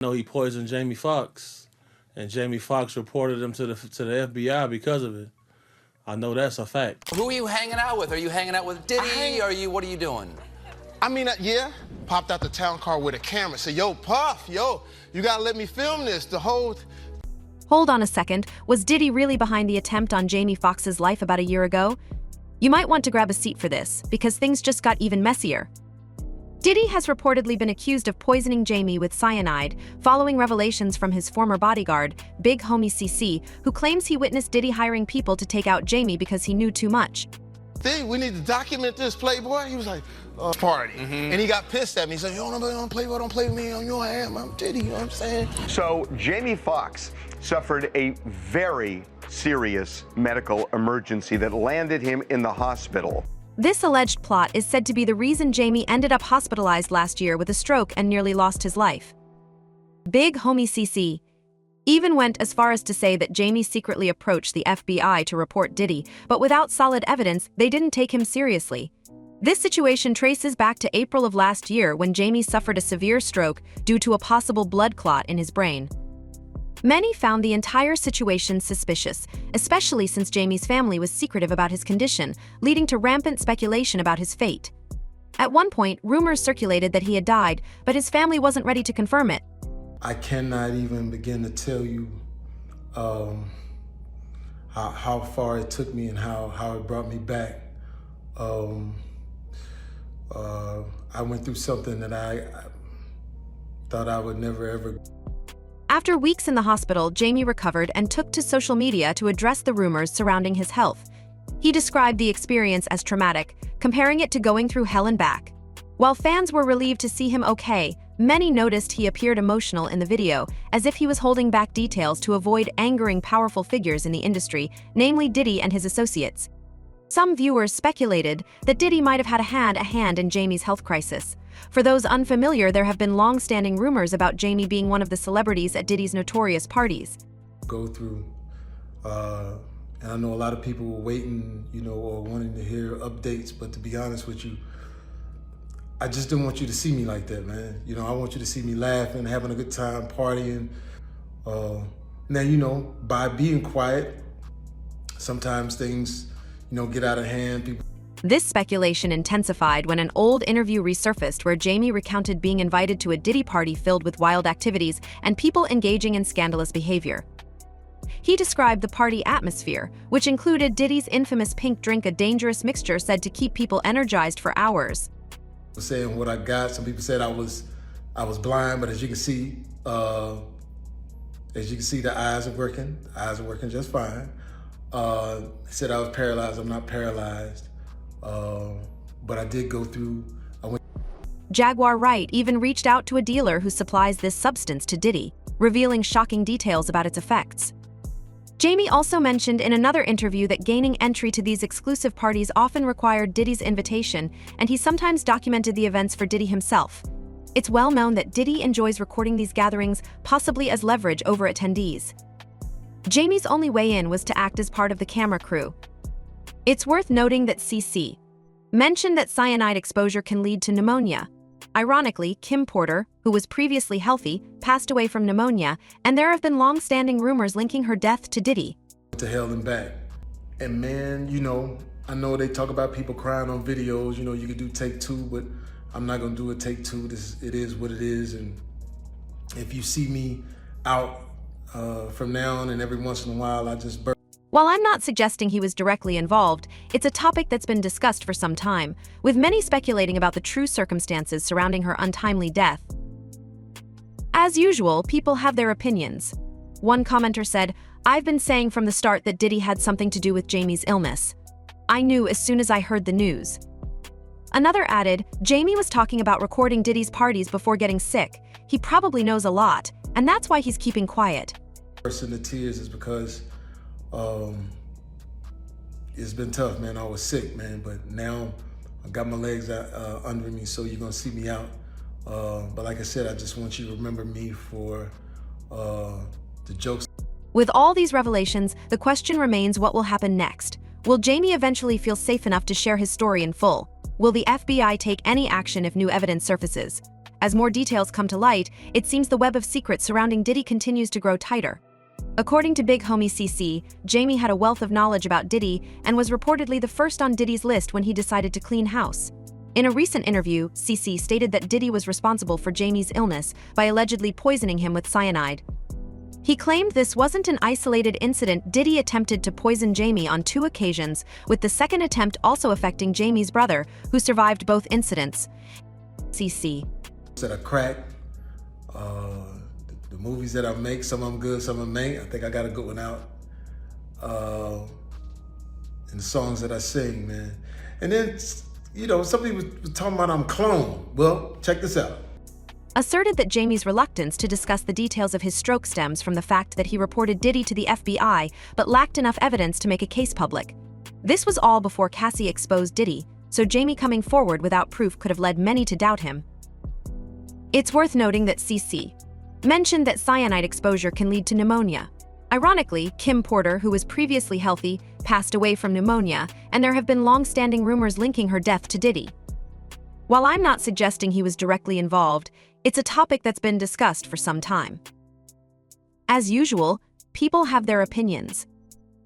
know he poisoned Jamie Foxx, and Jamie Foxx reported him to the FBI because of it. I know that's a fact. Who are you hanging out with? Are you hanging out with Diddy? What are you doing? I mean, yeah. Popped out the town car with a camera. Said, yo, Puff, yo, you gotta let me film this. Hold on a second. Was Diddy really behind the attempt on Jamie Foxx's life about a year ago? You might want to grab a seat for this, because things just got even messier. Diddy has reportedly been accused of poisoning Jamie with cyanide, following revelations from his former bodyguard, Big Homie CC, who claims he witnessed Diddy hiring people to take out Jamie because he knew too much. We need to document this, Playboy. He was like, party. And he got pissed at me. He said, yo, nobody on Playboy, don't play with me. You know I am, I'm Diddy, you know what I'm saying? So Jamie Foxx suffered a very serious medical emergency that landed him in the hospital. This alleged plot is said to be the reason Jamie ended up hospitalized last year with a stroke and nearly lost his life. Big Homie CC even went as far as to say that Jamie secretly approached the FBI to report Diddy, but without solid evidence, they didn't take him seriously. This situation traces back to April of last year when Jamie suffered a severe stroke due to a possible blood clot in his brain. Many found the entire situation suspicious, especially since Jamie's family was secretive about his condition, leading to rampant speculation about his fate. At one point, rumors circulated that he had died, but his family wasn't ready to confirm it. I cannot even begin to tell you how far it took me and how it brought me back. I went through something that I thought I would never ever. After weeks in the hospital, Jamie recovered and took to social media to address the rumors surrounding his health. He described the experience as traumatic, comparing it to going through hell and back. While fans were relieved to see him okay, many noticed he appeared emotional in the video, as if he was holding back details to avoid angering powerful figures in the industry, namely Diddy and his associates. Some viewers speculated that Diddy might have had a hand in Jamie's health crisis. For those unfamiliar, there have been long-standing rumors about Jamie being one of the celebrities at Diddy's notorious parties. Go through, and I know a lot of people were waiting, or wanting to hear updates, but to be honest with you, I just didn't want you to see me like that, man. I want you to see me laughing, having a good time, partying. Now, by being quiet, sometimes things, get out of hand. This speculation intensified when an old interview resurfaced where Jamie recounted being invited to a Diddy party filled with wild activities and people engaging in scandalous behavior. He described the party atmosphere, which included Diddy's infamous pink drink, a dangerous mixture said to keep people energized for hours. Saying what I got, some people said I was blind, but as you can see, the eyes are working. The eyes are working just fine. They said I was paralyzed. I'm not paralyzed. But I did go through. Jaguar Wright even reached out to a dealer who supplies this substance to Diddy, revealing shocking details about its effects. Jamie also mentioned in another interview that gaining entry to these exclusive parties often required Diddy's invitation, and he sometimes documented the events for Diddy himself. It's well known that Diddy enjoys recording these gatherings, possibly as leverage over attendees. Jamie's only way in was to act as part of the camera crew. It's worth noting that CC mentioned that cyanide exposure can lead to pneumonia. Ironically, Kim Porter, who was previously healthy, passed away from pneumonia, and there have been long-standing rumors linking her death to Diddy. To hell and back. And man, I know they talk about people crying on videos, you could do take two, but I'm not gonna do a take two. It is what it is, and if you see me out from now on and every once in a while, I just burn. While I'm not suggesting he was directly involved, it's a topic that's been discussed for some time, with many speculating about the true circumstances surrounding her untimely death. As usual, people have their opinions. One commenter said, "I've been saying from the start that Diddy had something to do with Jamie's illness. I knew as soon as I heard the news." Another added, "Jamie was talking about recording Diddy's parties before getting sick. He probably knows a lot, and that's why he's keeping quiet." In the tears is because it's been tough, man. I was sick, man, but now I got my legs under me, so you're gonna see me out. But like I said, I just want you to remember me for the jokes. With all these revelations, the question remains, what will happen next? Will Jamie eventually feel safe enough to share his story in full? Will the FBI take any action if new evidence surfaces? As more details come to light, it seems the web of secrets surrounding Diddy continues to grow tighter. According to Big Homie CC, Jamie had a wealth of knowledge about Diddy and was reportedly the first on Diddy's list when he decided to clean house. In a recent interview, CC stated that Diddy was responsible for Jamie's illness by allegedly poisoning him with cyanide. He claimed this wasn't an isolated incident. Diddy attempted to poison Jamie on 2 occasions, with the second attempt also affecting Jamie's brother, who survived both incidents. CC. That I crack, the movies that I make, some of them good, some of them ain't. I think I got a good one out. And the songs that I sing, man. And then, you know, some people were talking about I'm cloned. Well, check this out. Asserted that Jamie's reluctance to discuss the details of his stroke stems from the fact that he reported Diddy to the FBI but lacked enough evidence to make a case public. This was all before Cassie exposed Diddy, so Jamie coming forward without proof could have led many to doubt him. It's worth noting that CC mentioned that cyanide exposure can lead to pneumonia. Ironically, Kim Porter, who was previously healthy, passed away from pneumonia, and there have been long-standing rumors linking her death to Diddy. While I'm not suggesting he was directly involved, it's a topic that's been discussed for some time. As usual, people have their opinions.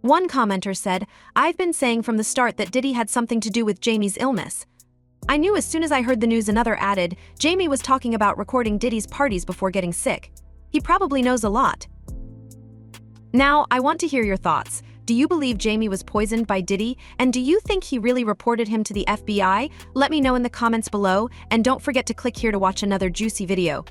One commenter said, "I've been saying from the start that Diddy had something to do with Jamie's illness. I knew as soon as I heard the news." Another added, "Jamie was talking about recording Diddy's parties before getting sick. He probably knows a lot." Now, I want to hear your thoughts. Do you believe Jamie was poisoned by Diddy? And do you think he really reported him to the FBI? Let me know in the comments below, and don't forget to click here to watch another juicy video.